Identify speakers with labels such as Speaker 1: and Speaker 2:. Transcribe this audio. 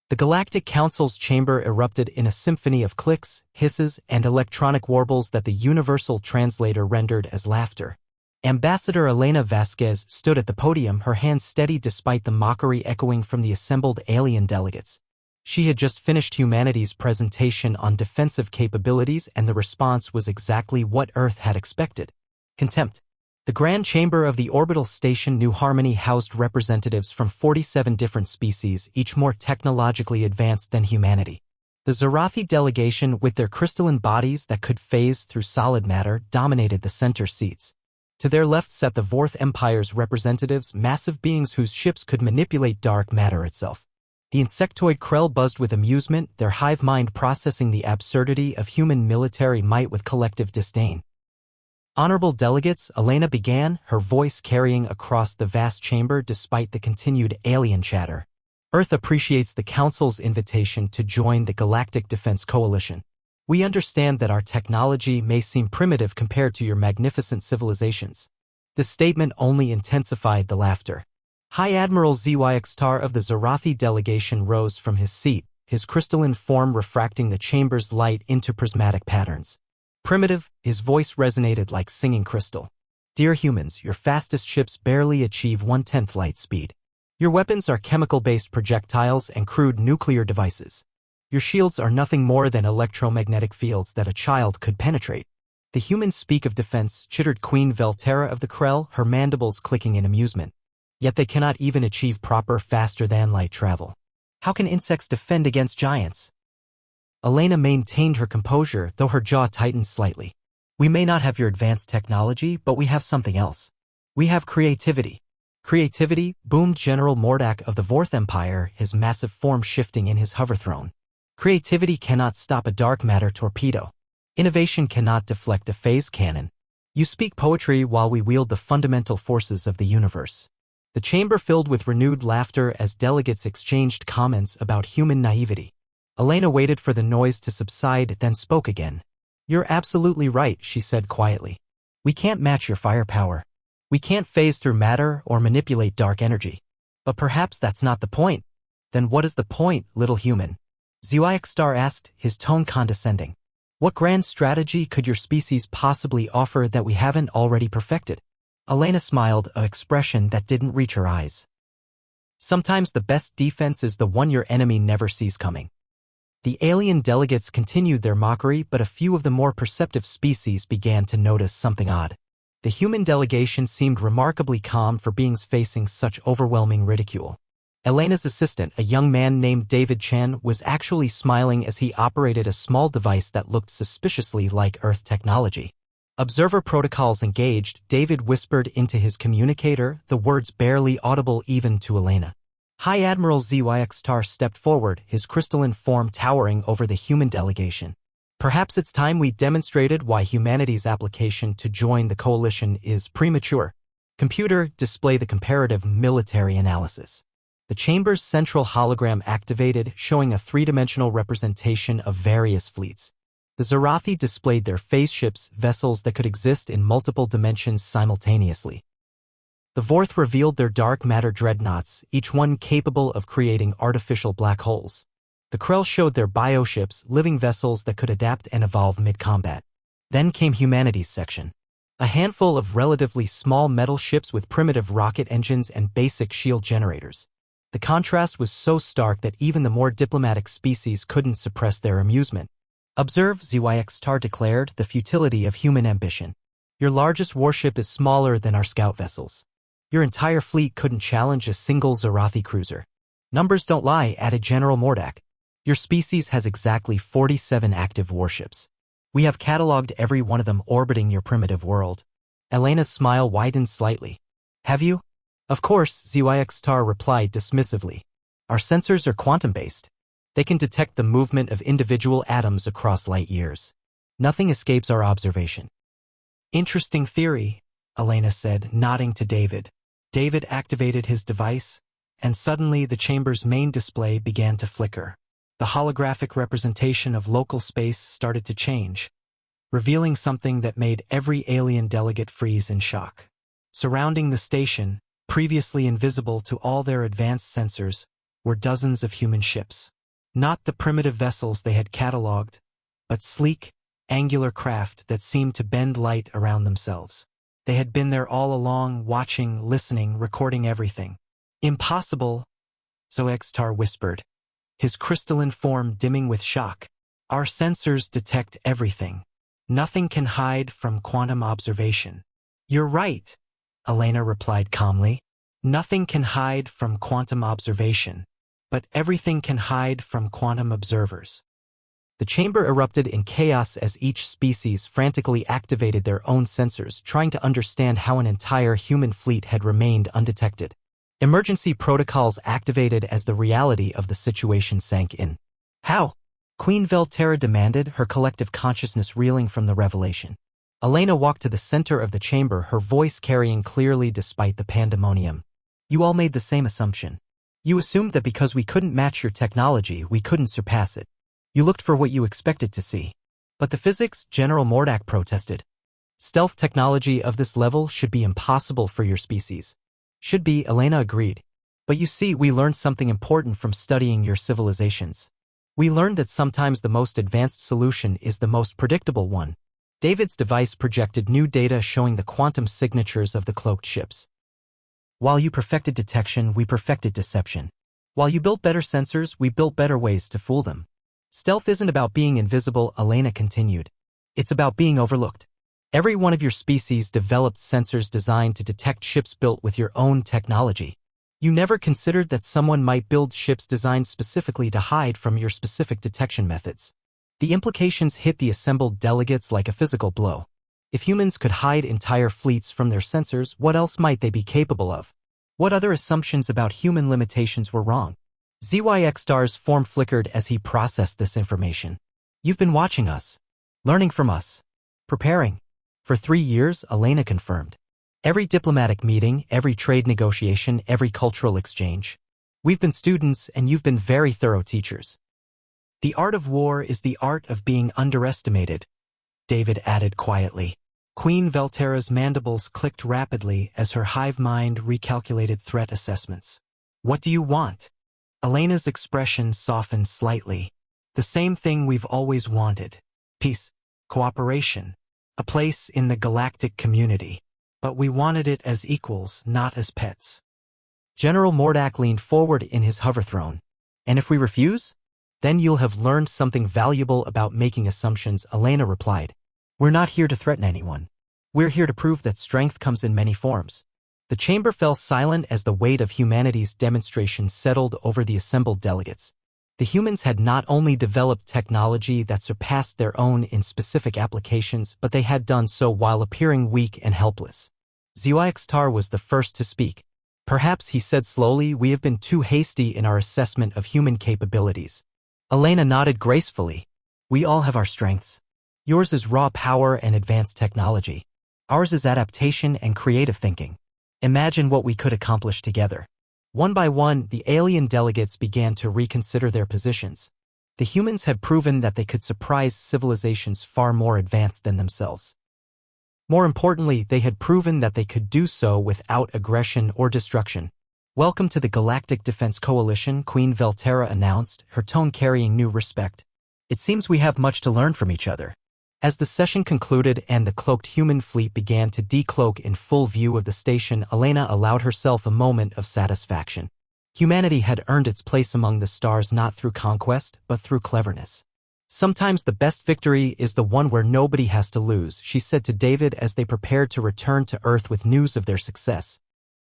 Speaker 1: The Galactic Council's chamber erupted in a symphony of clicks, hisses, and electronic warbles that the universal translator rendered as laughter. Ambassador Elena Vasquez stood at the podium, her hands steady despite the mockery echoing from the assembled alien delegates. She had just finished humanity's presentation on defensive capabilities, and the response was exactly what Earth had expected: contempt. The Grand Chamber of the Orbital Station New Harmony housed representatives from 47 different species, each more technologically advanced than humanity. The Zarathi delegation, with their crystalline bodies that could phase through solid matter, dominated the center seats. To their left sat the Vorth Empire's representatives, massive beings whose ships could manipulate dark matter itself. The insectoid Krell buzzed with amusement, their hive mind processing the absurdity of human military might with collective disdain. Honorable delegates, Elena began, her voice carrying across the vast chamber despite the continued alien chatter. Earth appreciates the Council's invitation to join the Galactic Defense Coalition. We understand that our technology may seem primitive compared to your magnificent civilizations. This statement only intensified the laughter. High Admiral Zyxtar of the Zarathi delegation rose from his seat, his crystalline form refracting the chamber's light into prismatic patterns. Primitive, his voice resonated like singing crystal. Dear humans, your fastest ships barely achieve 1/10 light speed. Your weapons are chemical-based projectiles and crude nuclear devices. Your shields are nothing more than electromagnetic fields that a child could penetrate. The humans speak of defense, chittered Queen Velterra of the Krell, her mandibles clicking in amusement. Yet they cannot even achieve proper faster-than-light travel. How can insects defend against giants? Elena maintained her composure, though her jaw tightened slightly. We may not have your advanced technology, but we have something else. We have creativity. Creativity, boomed General Mordak of the Vorth Empire, his massive form shifting in his hover throne. Creativity cannot stop a dark matter torpedo. Innovation cannot deflect a phase cannon. You speak poetry while we wield the fundamental forces of the universe. The chamber filled with renewed laughter as delegates exchanged comments about human naivety. Elena waited for the noise to subside, then spoke again. You're absolutely right, she said quietly. We can't match your firepower. We can't phase through matter or manipulate dark energy. But perhaps that's not the point. Then what is the point, little human? Zyxtar asked, his tone condescending. What grand strategy could your species possibly offer that we haven't already perfected? Elena smiled, an expression that didn't reach her eyes. Sometimes the best defense is the one your enemy never sees coming. The alien delegates continued their mockery, but a few of the more perceptive species began to notice something odd. The human delegation seemed remarkably calm for beings facing such overwhelming ridicule. Elena's assistant, a young man named David Chen, was actually smiling as he operated a small device that looked suspiciously like Earth technology. Observer protocols engaged, David whispered into his communicator, the words barely audible even to Elena. High Admiral Zyxtar stepped forward, his crystalline form towering over the human delegation. Perhaps it's time we demonstrated why humanity's application to join the coalition is premature. Computer, display the comparative military analysis. The chamber's central hologram activated, showing a three-dimensional representation of various fleets. The Zarathi displayed their phase ships, vessels that could exist in multiple dimensions simultaneously. The Vorth revealed their dark matter dreadnoughts, each one capable of creating artificial black holes. The Krell showed their bioships, living vessels that could adapt and evolve mid-combat. Then came humanity's section. A handful of relatively small metal ships with primitive rocket engines and basic shield generators. The contrast was so stark that even the more diplomatic species couldn't suppress their amusement. Observe, Zyxtar declared, the futility of human ambition. Your largest warship is smaller than our scout vessels. Your entire fleet couldn't challenge a single Zarathi cruiser. Numbers don't lie, added General Mordak. Your species has exactly 47 active warships. We have cataloged every one of them orbiting your primitive world. Elena's smile widened slightly. Have you? Of course, Zyxtar replied dismissively. Our sensors are quantum-based. They can detect the movement of individual atoms across light years. Nothing escapes our observation. Interesting theory, Elena said, nodding to David. David activated his device, and suddenly the chamber's main display began to flicker. The holographic representation of local space started to change, revealing something that made every alien delegate freeze in shock. Surrounding the station, previously invisible to all their advanced sensors, were dozens of human ships. Not the primitive vessels they had catalogued, but sleek, angular craft that seemed to bend light around themselves. They had been there all along, watching, listening, recording everything. Impossible, Zoextar whispered, his crystalline form dimming with shock. Our sensors detect everything. Nothing can hide from quantum observation. You're right, Elena replied calmly. Nothing can hide from quantum observation, but everything can hide from quantum observers. The chamber erupted in chaos as each species frantically activated their own sensors, trying to understand how an entire human fleet had remained undetected. Emergency protocols activated as the reality of the situation sank in. How? Queen Velterra demanded, her collective consciousness reeling from the revelation. Elena walked to the center of the chamber, her voice carrying clearly despite the pandemonium. You all made the same assumption. You assumed that because we couldn't match your technology, we couldn't surpass it. You looked for what you expected to see. But the physics, General Mordak protested. Stealth technology of this level should be impossible for your species. Should be, Elena agreed. But you see, we learned something important from studying your civilizations. We learned that sometimes the most advanced solution is the most predictable one. David's device projected new data showing the quantum signatures of the cloaked ships. While you perfected detection, we perfected deception. While you built better sensors, we built better ways to fool them. Stealth isn't about being invisible, Elena continued. It's about being overlooked. Every one of your species developed sensors designed to detect ships built with your own technology. You never considered that someone might build ships designed specifically to hide from your specific detection methods. The implications hit the assembled delegates like a physical blow. If humans could hide entire fleets from their sensors, what else might they be capable of? What other assumptions about human limitations were wrong? ZYXstar's form flickered as he processed this information. You've been watching us, learning from us, preparing. For 3 years, Elena confirmed. Every diplomatic meeting, every trade negotiation, every cultural exchange. We've been students and you've been very thorough teachers. The art of war is the art of being underestimated, David added quietly. Queen Velterra's mandibles clicked rapidly as her hive mind recalculated threat assessments. What do you want? Elena's expression softened slightly. The same thing we've always wanted. Peace, cooperation, a place in the galactic community. But we wanted it as equals, not as pets. General Mordak leaned forward in his hover throne. And if we refuse? Then you'll have learned something valuable about making assumptions, Elena replied. We're not here to threaten anyone. We're here to prove that strength comes in many forms. The chamber fell silent as the weight of humanity's demonstration settled over the assembled delegates. The humans had not only developed technology that surpassed their own in specific applications, but they had done so while appearing weak and helpless. ZYXstar was the first to speak. Perhaps, he said slowly, we have been too hasty in our assessment of human capabilities. Elena nodded gracefully. We all have our strengths. Yours is raw power and advanced technology. Ours is adaptation and creative thinking. Imagine what we could accomplish together. One by one, the alien delegates began to reconsider their positions. The humans had proven that they could surprise civilizations far more advanced than themselves. More importantly, they had proven that they could do so without aggression or destruction. Welcome to the Galactic Defense Coalition, Queen Velterra announced, her tone carrying new respect. It seems we have much to learn from each other. As the session concluded and the cloaked human fleet began to decloak in full view of the station, Elena allowed herself a moment of satisfaction. Humanity had earned its place among the stars not through conquest, but through cleverness. Sometimes the best victory is the one where nobody has to lose, she said to David as they prepared to return to Earth with news of their success.